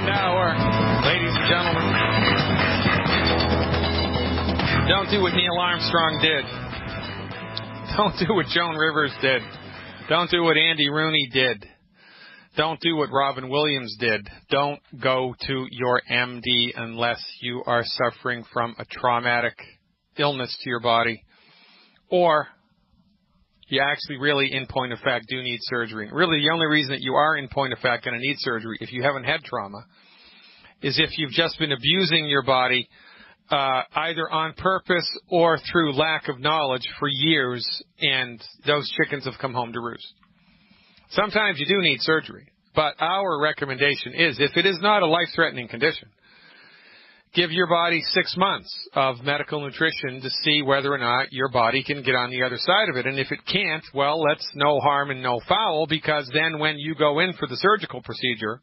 second hour, ladies and gentlemen. Don't do what Neil Armstrong did. Don't do what Joan Rivers did. Don't do what Andy Rooney did. Don't do what Robin Williams did. Don't go to your MD unless you are suffering from a traumatic illness to your body, or you actually really, in point of fact, do need surgery. Really, the only reason that you are, in point of fact, going to need surgery, if you haven't had trauma, is if you've just been abusing your body either on purpose or through lack of knowledge for years, and those chickens have come home to roost. Sometimes you do need surgery, but our recommendation is, if it is not a life-threatening condition, give your body 6 months of medical nutrition to see whether or not your body can get on the other side of it. And if it can't, well, that's no harm and no foul, because then when you go in for the surgical procedure,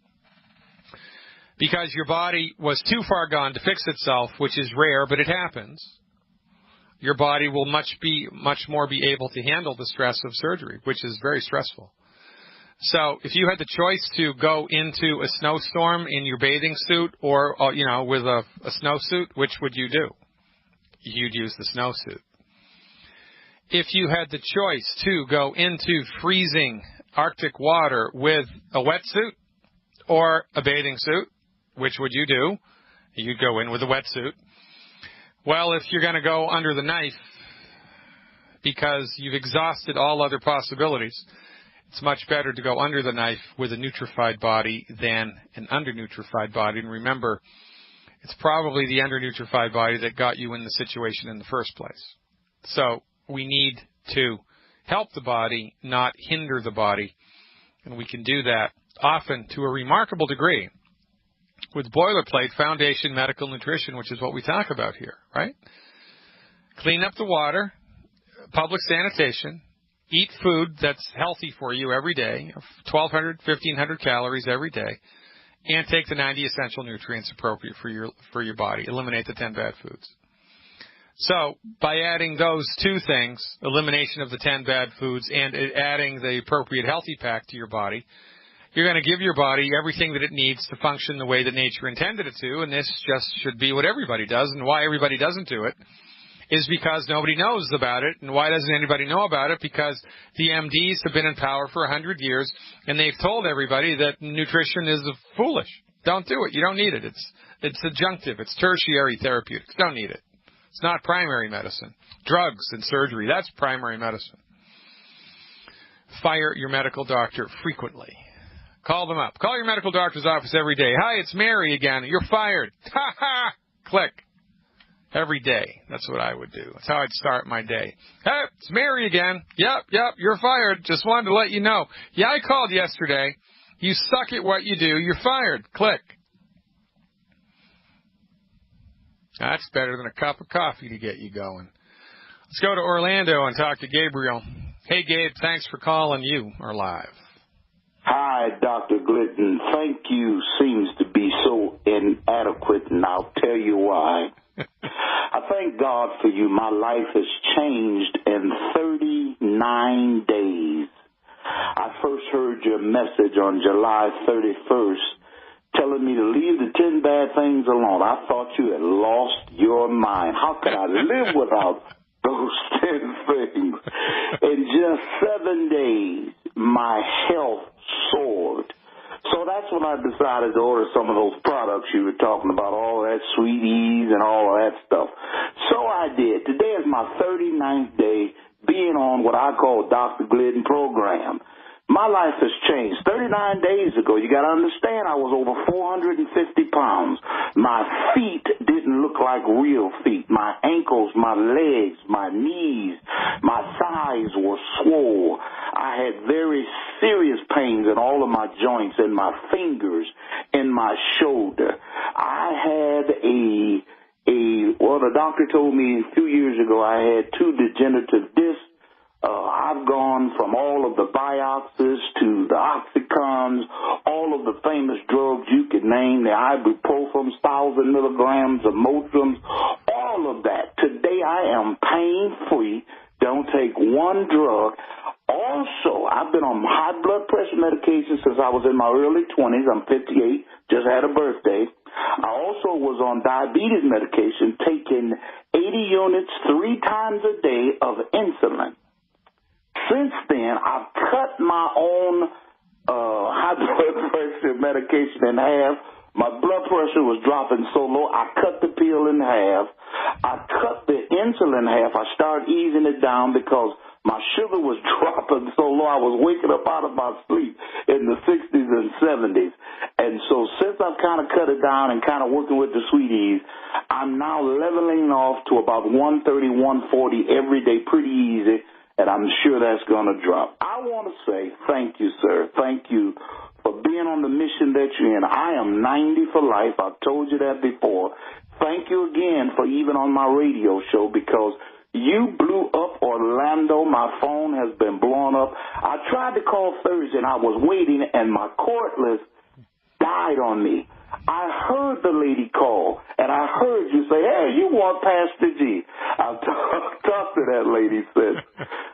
because your body was too far gone to fix itself, which is rare, but it happens, your body will much more be able to handle the stress of surgery, which is very stressful. So if you had the choice to go into a snowstorm in your bathing suit or, with a snowsuit, which would you do? You'd use the snowsuit. If you had the choice to go into freezing Arctic water with a wetsuit or a bathing suit, which would you do? You'd go in with a wetsuit. Well, if you're going to go under the knife because you've exhausted all other possibilities, it's much better to go under the knife with a nutrified body than an undernutrified body. And remember, it's probably the undernutrified body that got you in the situation in the first place. So we need to help the body, not hinder the body. And we can do that often to a remarkable degree with boilerplate foundation medical nutrition, which is what we talk about here, right? Clean up the water, public sanitation, eat food that's healthy for you every day, 1,200, 1,500 calories every day, and take the 90 essential nutrients appropriate for your body. Eliminate the 10 bad foods. So by adding those two things, elimination of the 10 bad foods and adding the appropriate healthy pack to your body, you're going to give your body everything that it needs to function the way that nature intended it to, and this just should be what everybody does. And why everybody doesn't do it is because nobody knows about it. And why doesn't anybody know about it? Because the MDs have been in power for 100 years, and they've told everybody that nutrition is foolish. Don't do it. You don't need it. It's adjunctive. It's tertiary therapeutics. Don't need it. It's not primary medicine. Drugs and surgery, that's primary medicine. Fire your medical doctor frequently. Call them up. Call your medical doctor's office every day. Hi, it's Mary again. You're fired. Ha ha. Click. Every day. That's what I would do. That's how I'd start my day. Hey, it's Mary again. Yep, you're fired. Just wanted to let you know. Yeah, I called yesterday. You suck at what you do. You're fired. Click. That's better than a cup of coffee to get you going. Let's go to Orlando and talk to Gabriel. Hey, Gabe, thanks for calling. You are live. Hi, Dr. Glidden. Thank you seems to be so inadequate, and I'll tell you why. I thank God for you. My life has changed in 39 days. I first heard your message on July 31st telling me to leave the 10 bad things alone. I thought you had lost your mind. How could I live without those 10 things? In just 7 days, my health soared. So that's when I decided to order some of those products you were talking about, all that Sweeties and all of that stuff. So I did. Today is my 39th day being on what I call Dr. Glidden program. My life has changed. 39 days ago, you got to understand, I was over 450 pounds. My feet didn't look like real feet. My ankles, my legs, my knees, my thighs were swole. I had very serious pains in all of my joints, in my fingers, in my shoulder. I had the doctor told me a few years ago I had 2 degenerative discs. I've gone from all of the Bioxys to the Oxycontins, all of the famous drugs you could name, the ibuprofen, 1,000 milligrams of Motrins, all of that. Today I am pain-free, don't take one drug. Also, I've been on high blood pressure medication since I was in my early 20s. I'm 58, just had a birthday. I also was on diabetes medication, taking 80 units 3 times a day of insulin. Since then, I've cut my own high blood pressure medication in half. My blood pressure was dropping so low, I cut the pill in half. I cut the insulin in half. I started easing it down because my sugar was dropping so low, I was waking up out of my sleep in the 60s and 70s. And so since I've kind of cut it down and kind of working with the sweeties, I'm now leveling off to about 130, 140 every day, pretty easy, and I'm sure that's going to drop. I want to say thank you, sir. Thank you for being on the mission that you're in. I am 90 for life. I've told you that before. Thank you again for even on my radio show, because you blew up Orlando. My phone has been blown up. I tried to call Thursday, and I was waiting, and my cordless died on me. I heard the lady call, and I heard you say, hey, you want Pastor G. I talked to that lady, said,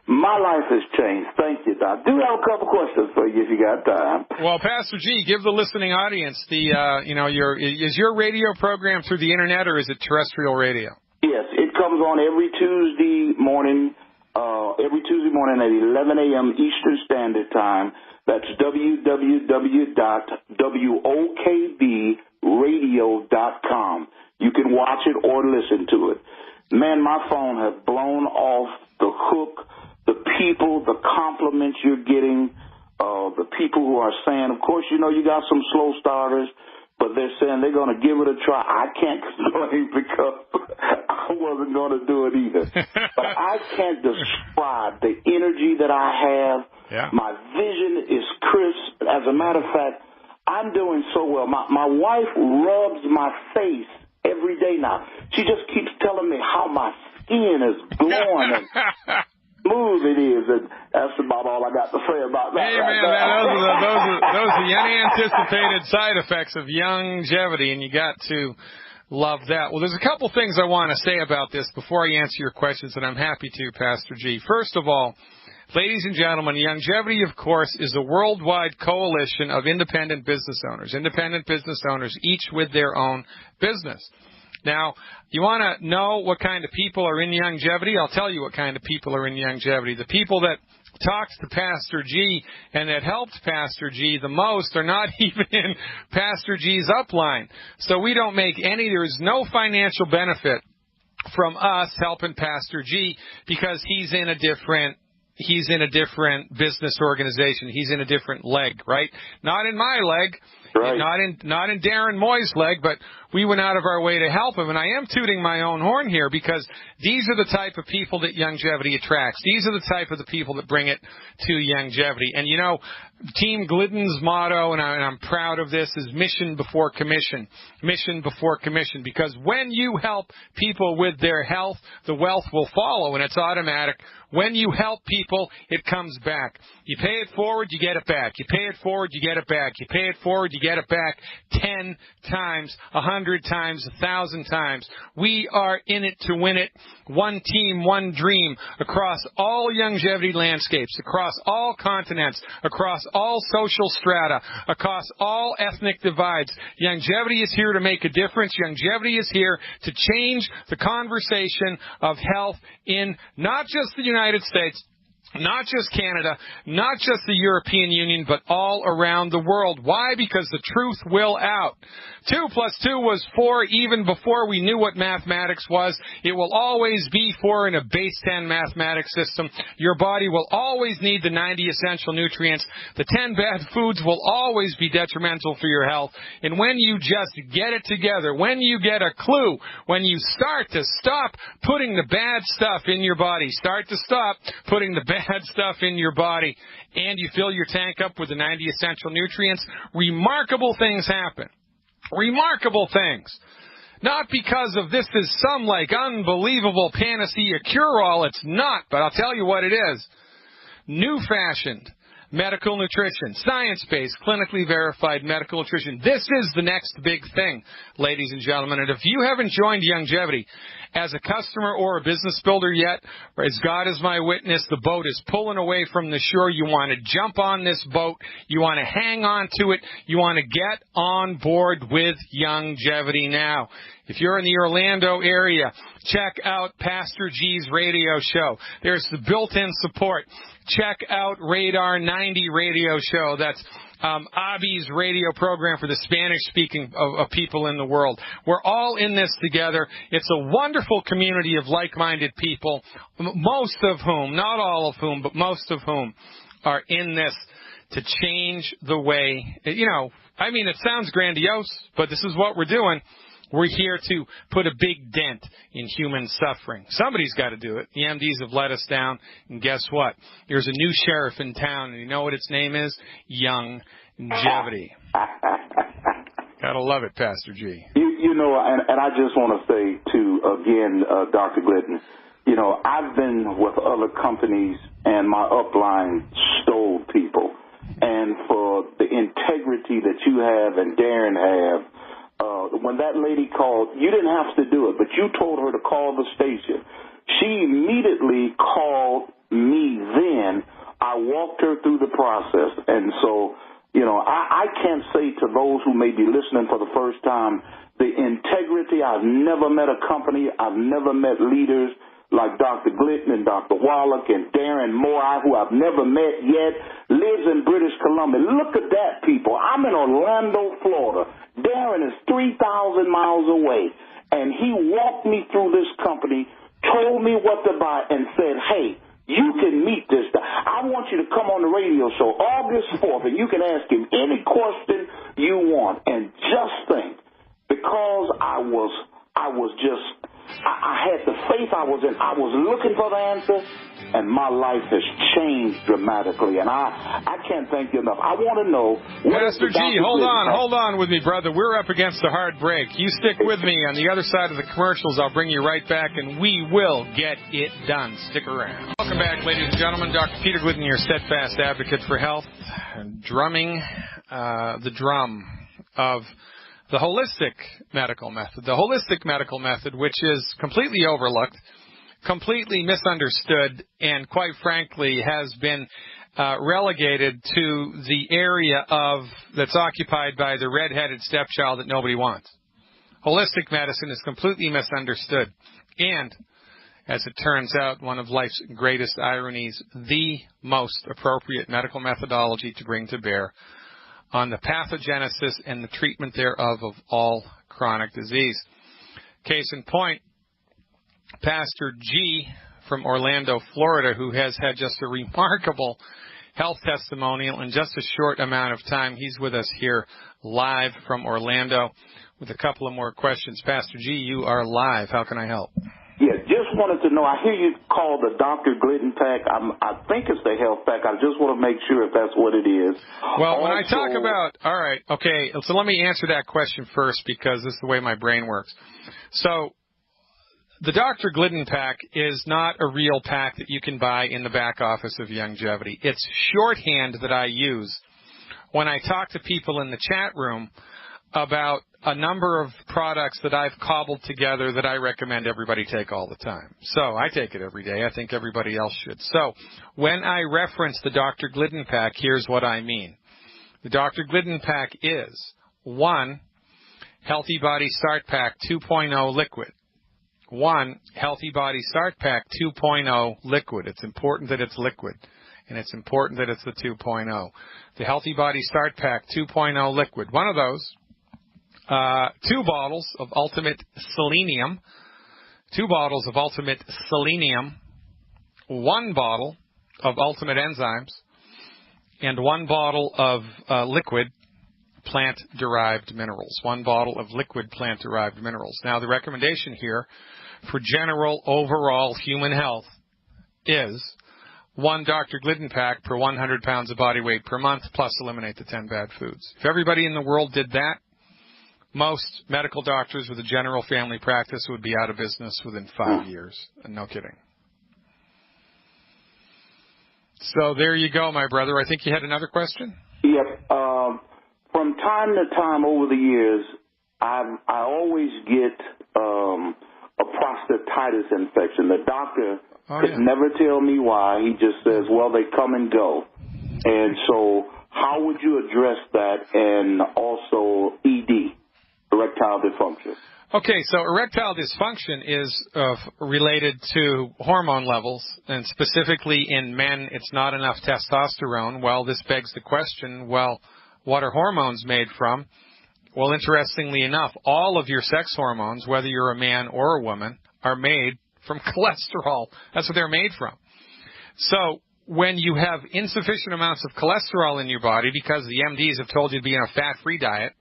my life has changed. Thank you, Doc. I do have a couple questions for you if you got time. Well, Pastor G, give the listening audience is your radio program through the Internet, or is it terrestrial radio? Yes, it comes on every Tuesday morning at 11 a.m. Eastern Standard Time. That's www.wokbradio.com. You can watch it or listen to it. Man, my phone has blown off the hook. The people, the compliments you're getting, the people who are saying, of course, you know, you got some slow starters, but they're saying they're going to give it a try. I can't complain because I wasn't going to do it either. But I can't describe the energy that I have. Yeah. My vision is crisp. As a matter of fact, I'm doing so well. My wife rubs my face every day now. She just keeps telling me how my skin is glowing and smooth it is, and that's about all I got to say about that. Hey, right man, now. those are the unanticipated side effects of longevity, and you got to love that. Well, there's a couple things I want to say about this before I answer your questions, and I'm happy to, Pastor G. First of all, ladies and gentlemen, Longevity, of course, is a worldwide coalition of independent business owners, each with their own business. Now, you want to know what kind of people are in Longevity? I'll tell you what kind of people are in Longevity. The people that talked to Pastor G and that helped Pastor G the most are not even in Pastor G's upline. So we don't make there is no financial benefit from us helping Pastor G because he's in a different business organization. He's in a different leg, right? Not in my leg. Right. Not in Darren Moy's leg, but we went out of our way to help him. And I am tooting my own horn here because these are the type of people that Longevity attracts. These are the type of the people that bring it to Longevity. And, you know, Team Glidden's motto, and I'm proud of this, is mission before commission. Mission before commission. Because when you help people with their health, the wealth will follow, and it's automatic. When you help people, it comes back. You pay it forward, you get it back. You pay it forward, you get it back. You pay it forward, you get it back 10 times, 100 times, 1,000 times. We are in it to win it. One team, one dream, across all longevity landscapes, across all continents, across all social strata, across all ethnic divides. Longevity is here to make a difference. Longevity is here to change the conversation of health in not just the United States, not just Canada, not just the European Union, but all around the world. Why? Because the truth will out. 2 + 2 was 4 even before we knew what mathematics was. It will always be 4 in a base 10 mathematics system. Your body will always need the 90 essential nutrients. The 10 bad foods will always be detrimental for your health. And when you just get it together, when you get a clue, when you start to stop putting the bad stuff in your body, start to stop putting the bad stuff in your body, and you fill your tank up with the 90 essential nutrients, remarkable things happen. Remarkable things. Not because of this is some like unbelievable panacea cure-all. It's not, but I'll tell you what it is. New-fashioned, medical nutrition, science-based, clinically verified medical nutrition. This is the next big thing, ladies and gentlemen. And if you haven't joined Youngevity as a customer or a business builder yet, or as God is my witness, the boat is pulling away from the shore. You want to jump on this boat. You want to hang on to it. You want to get on board with Youngevity now. If you're in the Orlando area, check out Pastor G's radio show. There's the built-in support. Check out Radar 90 radio show. That's Abi's radio program for the Spanish-speaking of people in the world. We're all in this together. It's a wonderful community of like-minded people, most of whom, not all of whom, but most of whom are in this to change the way, it sounds grandiose, but this is what we're doing. We're here to put a big dent in human suffering. Somebody's got to do it. The MDs have let us down, and guess what? There's a new sheriff in town, and you know what its name is? Youngevity. Gotta love it, Pastor G. And I just want to say, too, again, Dr. Glidden, I've been with other companies, and my upline stole people. And for the integrity that you have and Darren have, when that lady called, you didn't have to do it, but you told her to call the station. She immediately called me then. I walked her through the process. And so, I can't say to those who may be listening for the first time, the integrity, I've never met a company, I've never met leaders like Dr. Glidden and Dr. Wallach and Darren Moore, who I've never met yet, lives in British Columbia. Look at that, people. I'm in Orlando, Florida. Darren is 3,000 miles away, and he walked me through this company, told me what to buy, and said, hey, you can meet this guy. I want you to come on the radio show August 4th, and you can ask him any question you want. And just think, because I had the faith I was in. I was looking for the answer, and my life has changed dramatically. And I can't thank you enough. I want to know. Pastor G, hold on with me, brother. We're up against a hard break. You stick with me. On the other side of the commercials, I'll bring you right back, and we will get it done. Stick around. Welcome back, ladies and gentlemen. Dr. Peter Glidden, your steadfast advocate for health, drumming the drum of the holistic medical method. The holistic medical method, which is completely overlooked, completely misunderstood, and quite frankly has been relegated to the area that's occupied by the red-headed stepchild that nobody wants. Holistic medicine is completely misunderstood. And, as it turns out, one of life's greatest ironies, the most appropriate medical methodology to bring to bear on the pathogenesis and the treatment thereof of all chronic disease. Case in point, Pastor G from Orlando, Florida, who has had just a remarkable health testimonial in just a short amount of time. He's with us here live from Orlando with a couple of more questions. Pastor G, you are live. How can I help? Yeah, just wanted to know, I hear you call the Dr. Glidden pack. I think it's the health pack. I just want to make sure if that's what it is. Well, when I talk about, all right, okay, so let me answer that question first because this is the way my brain works. So the Dr. Glidden pack is not a real pack that you can buy in the back office of Youngevity. It's shorthand that I use when I talk to people in the chat room about a number of products that I've cobbled together that I recommend everybody take all the time. So I take it every day. I think everybody else should. So when I reference the Dr. Glidden pack, here's what I mean. The Dr. Glidden pack is 1, Healthy Body Start Pack 2.0 Liquid. 1, Healthy Body Start Pack 2.0 Liquid. It's important that it's liquid, and it's important that it's the 2.0. The Healthy Body Start Pack 2.0 Liquid. One of those. 2 bottles of Ultimate Selenium, 2 bottles of Ultimate Selenium, 1 bottle of Ultimate Enzymes, and 1 bottle of liquid plant-derived minerals. 1 bottle of liquid plant-derived minerals. Now, the recommendation here for general overall human health is 1 Dr. Glidden pack per 100 pounds of body weight per month, plus eliminate the 10 bad foods. If everybody in the world did that, most medical doctors with a general family practice would be out of business within 5 years. And no kidding. So there you go, my brother. I think you had another question? Yep. From time to time over the years, I always get a prostatitis infection. The doctor could never tell me why. He just says, well, they come and go. And so how would you address that, and also ED, erectile dysfunction? Okay, so erectile dysfunction is related to hormone levels, and specifically in men, it's not enough testosterone. Well, this begs the question, well, what are hormones made from? Well, interestingly enough, all of your sex hormones, whether you're a man or a woman, are made from cholesterol. That's what they're made from. So when you have insufficient amounts of cholesterol in your body because the MDs have told you to be on a fat-free diet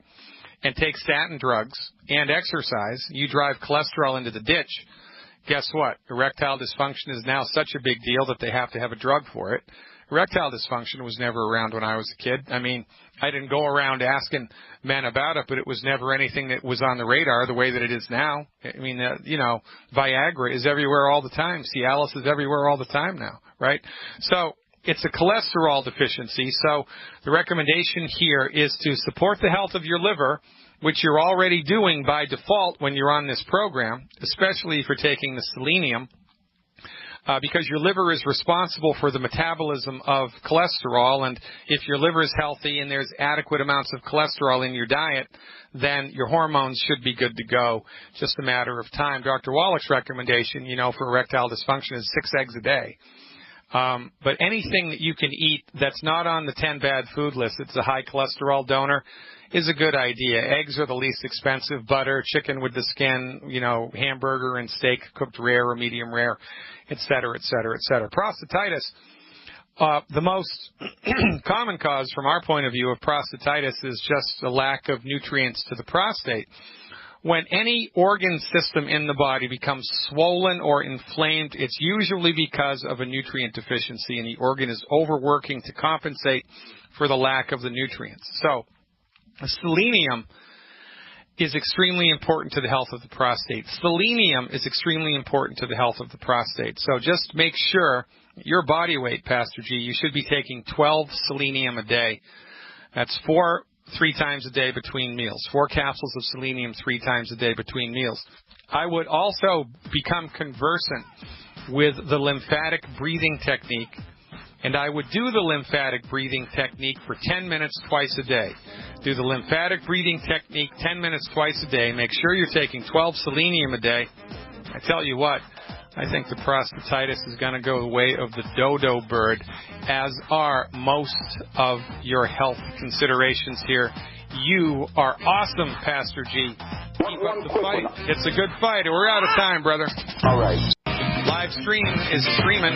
and take statin drugs and exercise, you drive cholesterol into the ditch. Guess what? Erectile dysfunction is now such a big deal that they have to have a drug for it. Erectile dysfunction was never around when I was a kid. I mean, I didn't go around asking men about it, but it was never anything that was on the radar the way that it is now. I mean, Viagra is everywhere all the time. Cialis is everywhere all the time now, right? So it's a cholesterol deficiency. So the recommendation here is to support the health of your liver, which you're already doing by default when you're on this program, especially if you're taking the selenium. Because your liver is responsible for the metabolism of cholesterol, and if your liver is healthy and there's adequate amounts of cholesterol in your diet, then your hormones should be good to go. Just a matter of time. Dr. Wallach's recommendation, for erectile dysfunction is 6 eggs a day. But anything that you can eat that's not on the 10 bad food list, it's a high cholesterol donor, is a good idea. Eggs are the least expensive. Butter, chicken with the skin, hamburger and steak cooked rare or medium rare, et cetera, et cetera, et cetera. Prostatitis, the most common cause from our point of view of prostatitis is just a lack of nutrients to the prostate. When any organ system in the body becomes swollen or inflamed, it's usually because of a nutrient deficiency, and the organ is overworking to compensate for the lack of the nutrients. So selenium is extremely important to the health of the prostate. Selenium is extremely important to the health of the prostate. So just make sure your body weight, Pastor G, you should be taking 12 selenium a day. That's 3 times a day between meals. 4 capsules of selenium 3 times a day between meals. I would also become conversant with the lymphatic breathing technique, and I would do the lymphatic breathing technique for 10 minutes twice a day. Do the lymphatic breathing technique 10 minutes twice a day. Make sure you're taking 12 selenium a day. I tell you what, I think the prostatitis is going to go the way of the dodo bird, as are most of your health considerations here. You are awesome, Pastor G. Keep up the fight. It's a good fight. We're out of time, brother. All right. Live stream is streaming.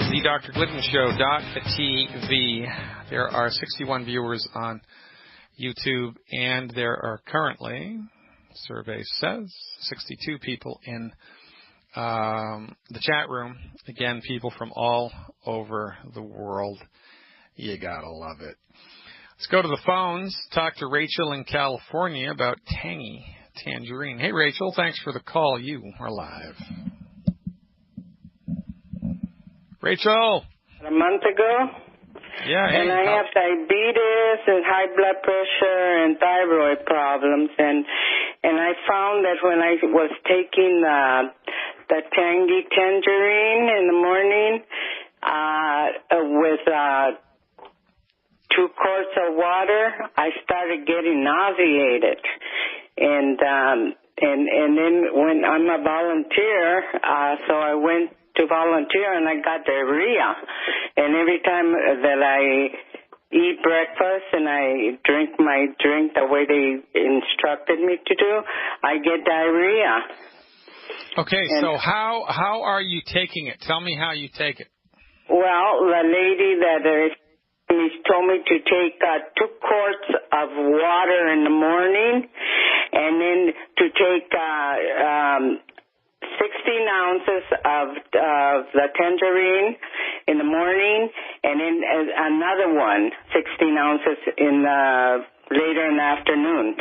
TheDrGliddenShow.tv. There are 61 viewers on YouTube, and there are currently, survey says, 62 people in the chat room. Again, people from all over the world. You gotta love it. Let's go to the phones. Talk to Rachel in California about tangy tangerine. Hey, Rachel, thanks for the call. You are live. Rachel. A month ago. Yeah. Hey, and I have diabetes and high blood pressure and thyroid problems, and I found that when I was taking the tangy tangerine in the morning with 2 quarts of water, I started getting nauseated, and then when I'm a volunteer, so I went to volunteer and I got diarrhea, and every time that I eat breakfast and I drink my drink the way they instructed me to do, I get diarrhea. Okay, so how are you taking it? Tell me how you take it. Well, the lady that told me to take 2 quarts of water in the morning, and then to take 16 ounces of the tangerine in the morning, and then another one, 16 ounces in later in the afternoon.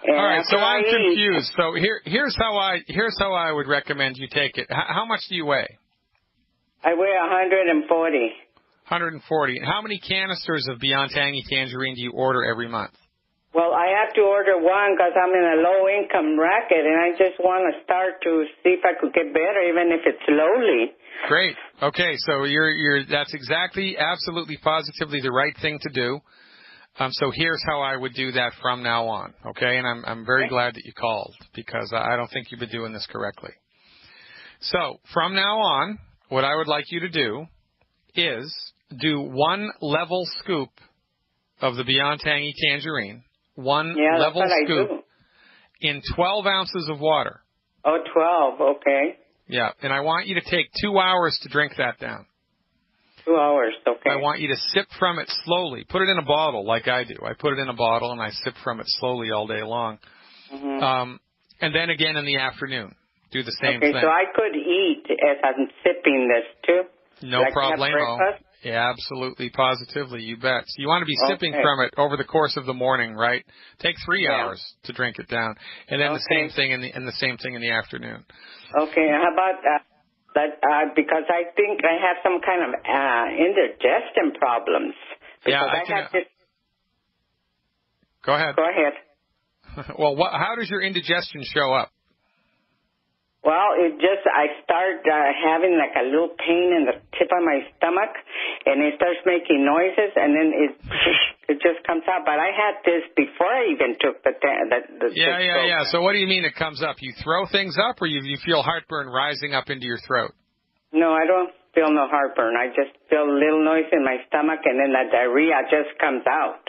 And all right, so I'm confused. So here's how I would recommend you take it. How much do you weigh? I weigh 140. 140. How many canisters of Beyond Tangy Tangerine do you order every month? Well, I have to order one because I'm in a low-income bracket, and I just want to start to see if I could get better, even if it's slowly. Great. Okay, so that's exactly, absolutely, positively the right thing to do. So here's how I would do that from now on, okay? And I'm very glad that you called because I don't think you've been doing this correctly. So from now on, what I would like you to do is do 1 level scoop of the Beyond Tangy Tangerine, level scoop in 12 ounces of water. Oh, 12, okay. Yeah, and I want you to take 2 hours to drink that down. 2 hours, okay. I want you to sip from it slowly. Put it in a bottle like I do. I put it in a bottle and I sip from it slowly all day long. Mm-hmm. And then again in the afternoon. Do the same thing. Okay, so I could eat as I'm sipping this too? No problemo. Yeah, absolutely, positively, you bet. So you want to be sipping from it over the course of the morning, right? Take 3 hours to drink it down, and then the same thing in the afternoon. Okay, how about that? Because I think I have some kind of indigestion problems. Because I have this. Go ahead. Go ahead. Well, how does your indigestion show up? Well, I start having like a little pain in the tip of my stomach, and it starts making noises, and then it just comes out. But I had this before I even took the Yeah. So what do you mean it comes up? You throw things up, or you feel heartburn rising up into your throat? No, I don't feel no heartburn. I just feel a little noise in my stomach, and then the diarrhea just comes out.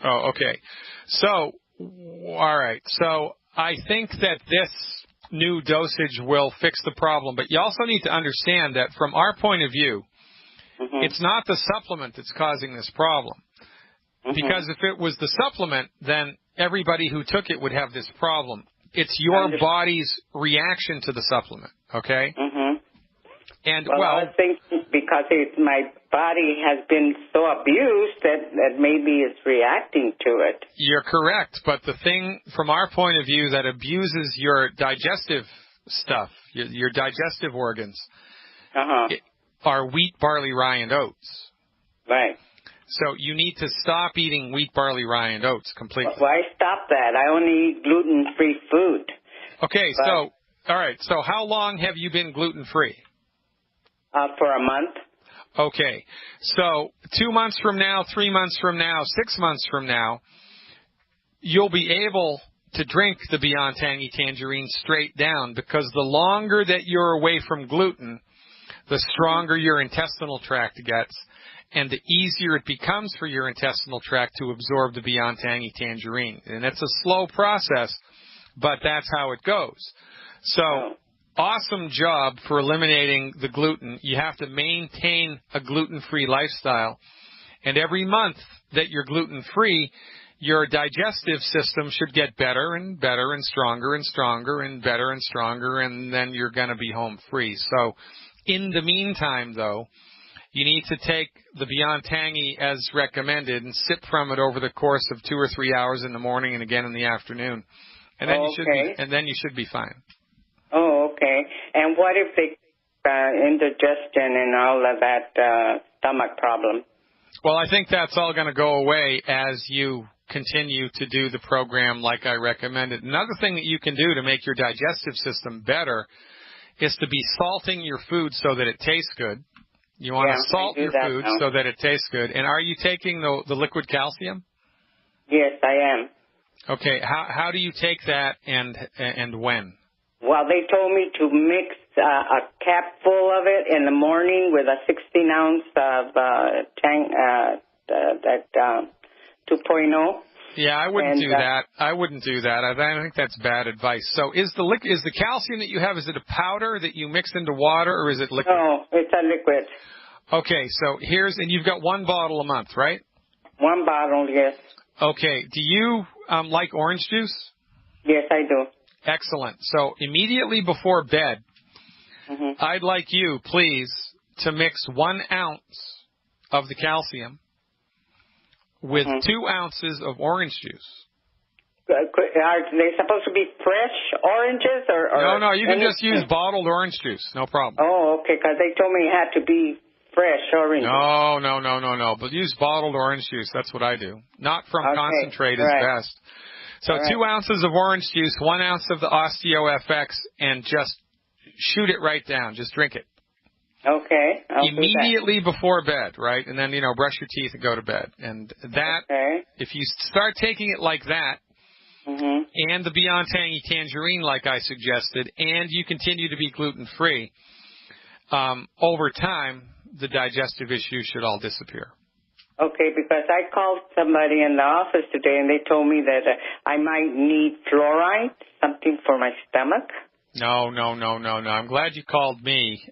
Oh, okay. So, all right. So I think that this new dosage will fix the problem, but you also need to understand that from our point of view, it's not the supplement that's causing this problem. Because if it was the supplement, then everybody who took it would have this problem. It's your body's reaction to the supplement, okay? And I think because my body has been so abused that maybe it's reacting to it. You're correct, but the thing from our point of view that abuses your digestive stuff, your digestive organs, are wheat, barley, rye, and oats. Right. So you need to stop eating wheat, barley, rye, and oats completely. Well, I stopped that. I only eat gluten-free food. Okay, all right. So how long have you been gluten-free? For a month. Okay. So 2 months from now, 3 months from now, 6 months from now, you'll be able to drink the Beyond Tangy Tangerine straight down because the longer that you're away from gluten, the stronger your intestinal tract gets and the easier it becomes for your intestinal tract to absorb the Beyond Tangy Tangerine. And it's a slow process, but that's how it goes. So awesome job for eliminating the gluten. You have to maintain a gluten-free lifestyle. And every month that you're gluten-free, your digestive system should get better and better and stronger and stronger and better and stronger, and then you're going to be home free. So in the meantime, though, you need to take the Beyond Tangy as recommended and sip from it over the course of 2 or 3 hours in the morning and again in the afternoon. And then you should be fine. Oh, okay. And what if the indigestion and all of that stomach problem? Well, I think that's all going to go away as you continue to do the program like I recommended. Another thing that you can do to make your digestive system better is to be salting your food so that it tastes good. You want to salt your food so that it tastes good. And are you taking the liquid calcium? Yes, I am. Okay. How do you take that and when? Well, they told me to mix a cap full of it in the morning with a 16-ounce of 2.0. Yeah, I wouldn't do that. I wouldn't do that. I think that's bad advice. So is the calcium that you have, is it a powder that you mix into water or is it liquid? No, it's a liquid. Okay, so and you've got 1 bottle a month, right? 1 bottle, yes. Okay, do you like orange juice? Yes, I do. Excellent. So immediately before bed, I'd like you, please, to mix 1 ounce of the calcium with 2 ounces of orange juice. Are they supposed to be fresh oranges or No, you can just use bottled orange juice. No problem. Oh, okay, because they told me it had to be fresh oranges. No. But use bottled orange juice. That's what I do. Not from concentrate is best. So 2 ounces of orange juice, 1 ounce of the OsteoFX, and just shoot it right down. Just drink it. Okay. Immediately before bed, right? And then, brush your teeth and go to bed. And that, if you start taking it like that, and the Beyond Tangy Tangerine like I suggested, and you continue to be gluten-free, over time, the digestive issues should all disappear. Okay, because I called somebody in the office today, and they told me that I might need fluoride, something for my stomach. No. I'm glad you called me.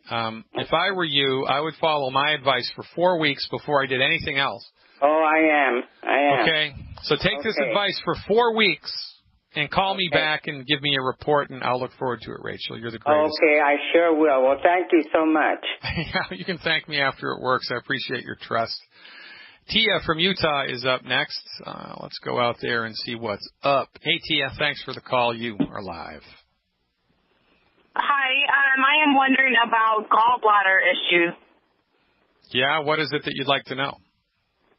If I were you, I would follow my advice for 4 weeks before I did anything else. Oh, I am. Okay, so take this advice for 4 weeks and call me back and give me a report, and I'll look forward to it, Rachel. You're the greatest. Okay, I sure will. Well, thank you so much. Yeah, you can thank me after it works. I appreciate your trust. Tia from Utah is up next. Let's go out there and see what's up. Hey, Tia, thanks for the call. You are live. Hi, I am wondering about gallbladder issues. Yeah, what is it that you'd like to know?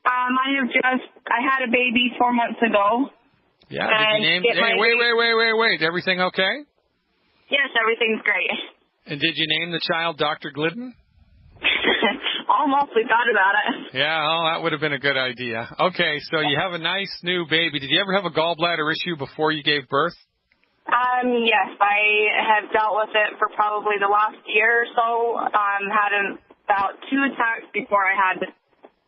I had a baby 4 months ago. Yeah, did you name? Hey, wait. Everything okay? Yes, everything's great. And did you name the child Dr. Glidden? Almost, we thought about it. Yeah, that would have been a good idea. Okay, so you have a nice new baby. Did you ever have a gallbladder issue before you gave birth? Yes, I have dealt with it for probably the last year or so. Had about 2 attacks before I had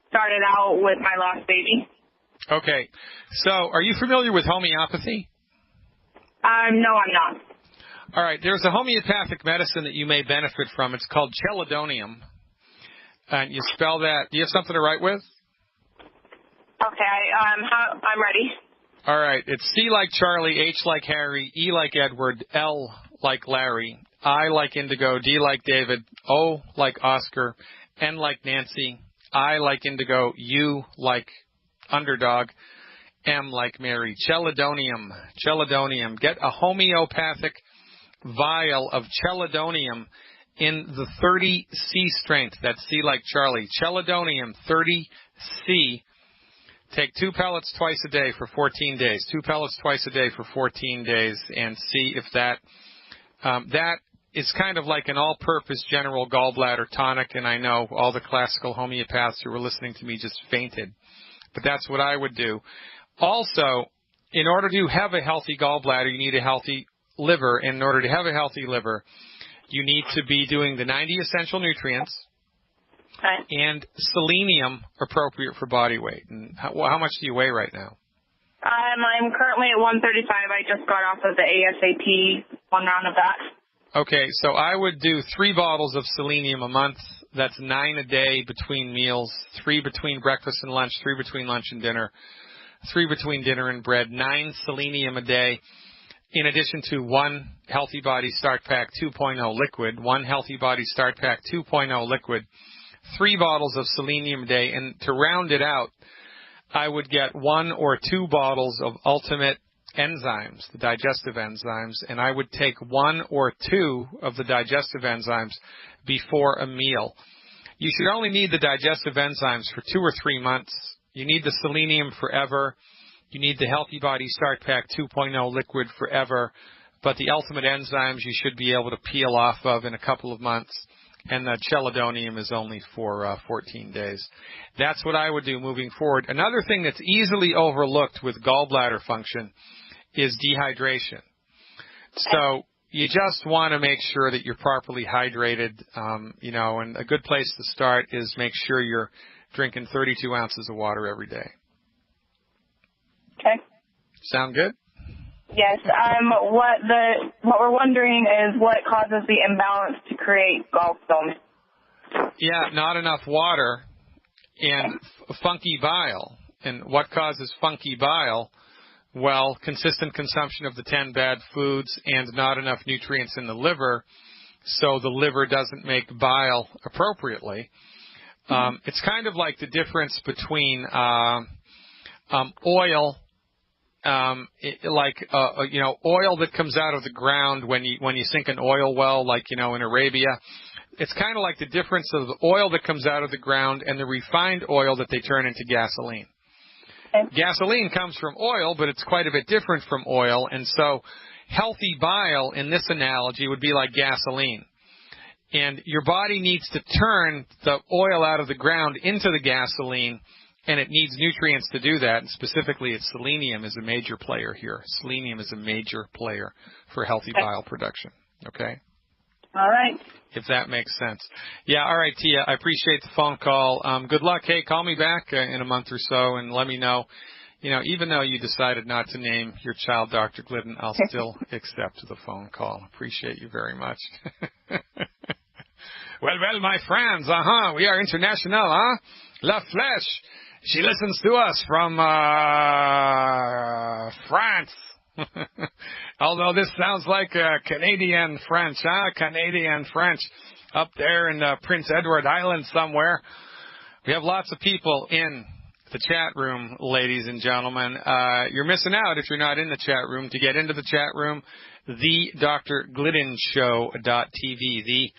started out with my last baby. Okay, so are you familiar with homeopathy? No, I'm not. All right, there's a homeopathic medicine that you may benefit from. It's called chelidonium. And you spell that. Do you have something to write with? Okay, I'm ready. All right, it's C like Charlie, H like Harry, E like Edward, L like Larry, I like Indigo, D like David, O like Oscar, N like Nancy, I like Indigo, U like Underdog, M like Mary. Chelidonium. Get a homeopathic vial of chelidonium in the 30C strength. That's C like Charlie. Chelidonium 30C. Take 2 pellets twice a day for 14 days. 2 pellets twice a day for 14 days, and see if that is kind of like an all-purpose general gallbladder tonic. And I know all the classical homeopaths who were listening to me just fainted, but that's what I would do. Also, in order to have a healthy gallbladder, you need a healthy liver. And in order to have a healthy liver, you need to be doing the 90 essential nutrients and selenium appropriate for body weight. And how much do you weigh right now? I'm currently at 135. I just got off of the ASAP, 1 round of that. Okay, so I would do 3 bottles of selenium a month. That's 9 a day between meals, 3 between breakfast and lunch, 3 between lunch and dinner, 3 between dinner and bread, 9 selenium a day, in addition to 1 Healthy Body Start Pack 2.0 liquid, 1 Healthy Body Start Pack 2.0 liquid, 3 bottles of selenium a day. And to round it out, I would get 1 or 2 bottles of Ultimate enzymes, the digestive enzymes, and I would take 1 or 2 of the digestive enzymes before a meal. You should only need the digestive enzymes for 2 or 3 months. You need the selenium forever. You need the Healthy Body Start Pack 2.0 liquid forever. But the Ultimate enzymes you should be able to peel off of in a couple of months. And the chelidonium is only for 14 days. That's what I would do moving forward. Another thing that's easily overlooked with gallbladder function is dehydration. So you just want to make sure that you're properly hydrated, and a good place to start is make sure you're drinking 32 ounces of water every day. Okay. Sound good? Yes. What we're wondering is what causes the imbalance to create gallstones. Yeah, not enough water and funky bile. And what causes funky bile? Well, consistent consumption of the 10 bad foods and not enough nutrients in the liver, so the liver doesn't make bile appropriately. It's kind of like the difference between oil oil that comes out of the ground when you sink an oil well, like, in Arabia. It's kind of like the difference of the oil that comes out of the ground and the refined oil that they turn into gasoline. Okay. Gasoline comes from oil, but it's quite a bit different from oil, and so healthy bile in this analogy would be like gasoline. And your body needs to turn the oil out of the ground into the gasoline, and it needs nutrients to do that, and specifically selenium is a major player here. Selenium is a major player for healthy bile production, okay? All right. If that makes sense. Yeah, all right, Tia, I appreciate the phone call. Good luck. Hey, call me back in a month or so and let me know. Even though you decided not to name your child Dr. Glidden, I'll still accept the phone call. Appreciate you very much. Well, my friends, we are international, La Flèche. She listens to us from France. Although this sounds like Canadian French, Canadian French up there in Prince Edward Island somewhere. We have lots of people in the chat room, ladies and gentlemen. You're missing out if you're not in the chat room. To get into the chat room, the drgliddenshow.tv, the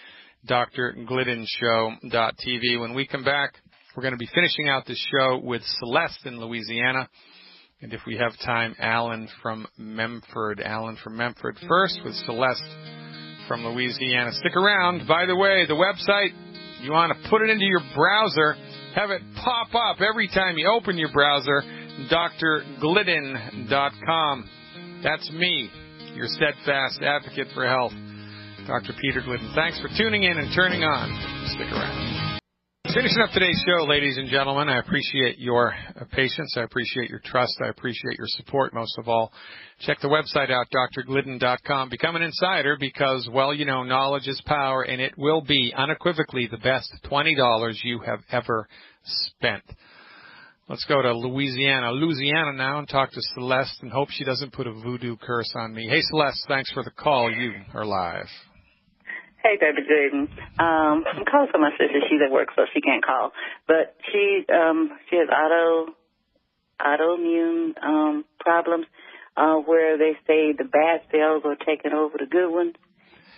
drgliddenshow.tv. When we come back, we're going to be finishing out this show with Celeste in Louisiana. And if we have time, Alan from Memphis first with Celeste from Louisiana. Stick around. By the way, the website, you want to put it into your browser, have it pop up every time you open your browser, drglidden.com. That's me, your steadfast advocate for health, Dr. Peter Glidden. Thanks for tuning in and turning on. Stick around. Finishing up today's show, ladies and gentlemen, I appreciate your patience. I appreciate your trust. I appreciate your support most of all. Check the website out, drglidden.com. Become an insider because, knowledge is power, and it will be unequivocally the best $20 you have ever spent. Let's go to Louisiana now and talk to Celeste and hope she doesn't put a voodoo curse on me. Hey, Celeste, thanks for the call. You are live. Hey, Dr. Glidden. I'm calling for my sister. She's at work, so she can't call. But she has autoimmune problems where they say the bad cells are taking over the good ones.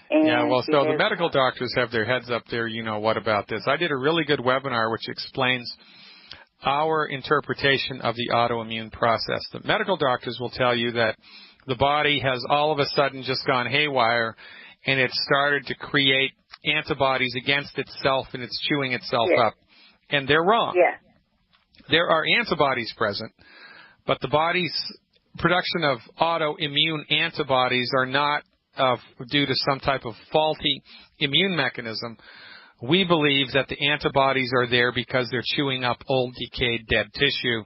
And so the medical doctors have their heads up there. What about this? I did a really good webinar which explains our interpretation of the autoimmune process. The medical doctors will tell you that the body has all of a sudden just gone haywire, and it started to create antibodies against itself, and it's chewing itself up. And they're wrong. Yeah. There are antibodies present, but the body's production of autoimmune antibodies are not due to some type of faulty immune mechanism. We believe that the antibodies are there because they're chewing up old, decayed, dead tissue,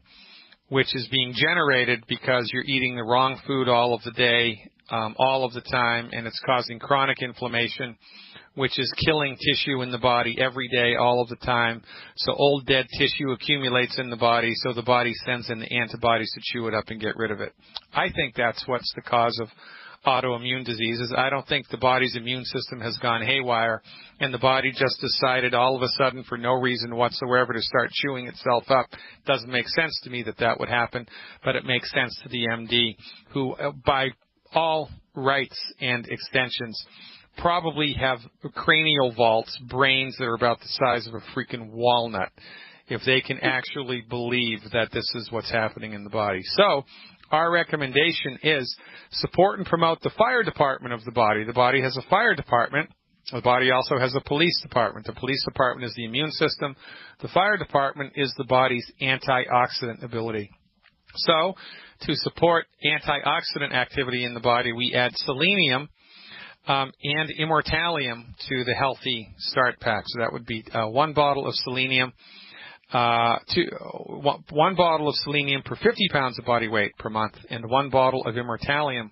which is being generated because you're eating the wrong food all of the day, all of the time, and it's causing chronic inflammation, which is killing tissue in the body every day, all of the time. So old dead tissue accumulates in the body, so the body sends in the antibodies to chew it up and get rid of it. I think that's what's the cause of autoimmune diseases. I don't think the body's immune system has gone haywire and the body just decided all of a sudden for no reason whatsoever to start chewing itself up. Doesn't make sense to me that would happen, but it makes sense to the MD who, by all rights and extensions, probably have cranial vaults, brains that are about the size of a freaking walnut, if they can actually believe that this is what's happening in the body. So our recommendation is support and promote the fire department of the body. The body has a fire department. The body also has a police department. The police department is the immune system. The fire department is the body's antioxidant ability. So to support antioxidant activity in the body, we add selenium and immortalium to the Healthy Start Pack. So that would be one bottle of selenium, one bottle of selenium per 50 pounds of body weight per month, and one bottle of immortalium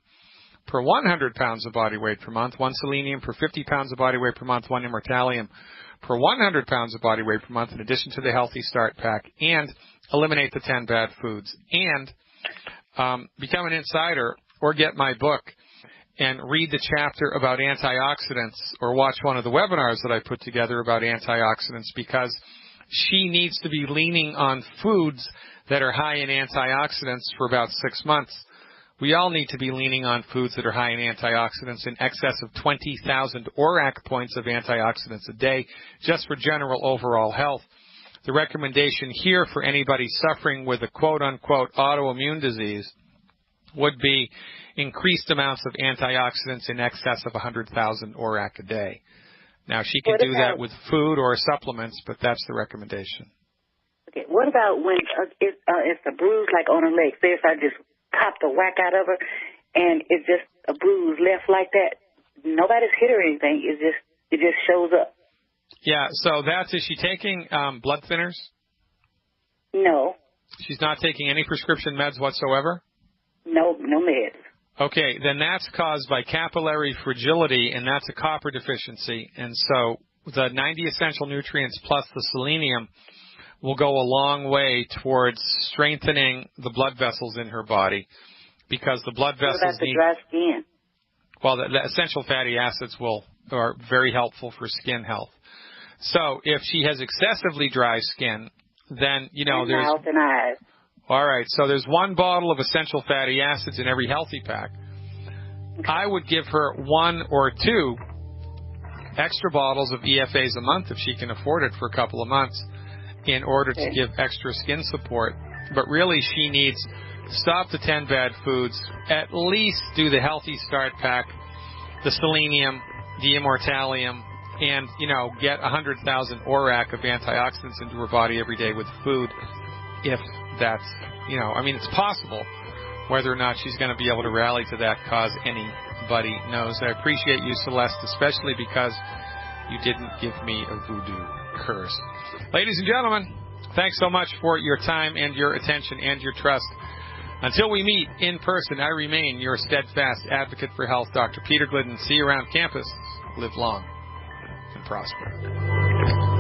per 100 pounds of body weight per month. One selenium per 50 pounds of body weight per month, one immortalium per 100 pounds of body weight per month, in addition to the Healthy Start Pack, and eliminate the 10 bad foods. And become an insider or get my book and read the chapter about antioxidants, or watch one of the webinars that I put together about antioxidants, because she needs to be leaning on foods that are high in antioxidants for about 6 months We all need to be leaning on foods that are high in antioxidants, in excess of 20,000 ORAC points of antioxidants a day, just for general overall health. The recommendation here for anybody suffering with a quote-unquote autoimmune disease would be increased amounts of antioxidants in excess of 100,000 ORAC a day. Now, she can do that with food or supplements, but that's the recommendation. Okay. What about when it's a bruise like on her leg? Say if I just popped a whack out of her and it's just a bruise left like that. Nobody's hit her or anything. It just shows up. Yeah, so is she taking blood thinners? No. She's not taking any prescription meds whatsoever? No meds. Okay, then that's caused by capillary fragility, and that's a copper deficiency. And so the 90 essential nutrients plus the selenium will go a long way towards strengthening the blood vessels in her body, because the blood vessels what about the dry skin? Well, the essential fatty acids are very helpful for skin health. So if she has excessively dry skin, then, there's... mouth and eyes. All right, so there's 1 bottle of essential fatty acids in every healthy pack. I would give her 1 or 2 extra bottles of EFAs a month if she can afford it for a couple of months in order to give extra skin support. But really she needs to stop the 10 bad foods, at least do the Healthy Start Pack, the selenium, the immortalium, and, get 100,000 ORAC of antioxidants into her body every day with food, if that's, it's possible. Whether or not she's going to be able to rally to that cause, anybody knows. I appreciate you, Celeste, especially because you didn't give me a voodoo curse. Ladies and gentlemen, thanks so much for your time and your attention and your trust. Until we meet in person, I remain your steadfast advocate for health, Dr. Peter Glidden. See you around campus. Live long and prosper.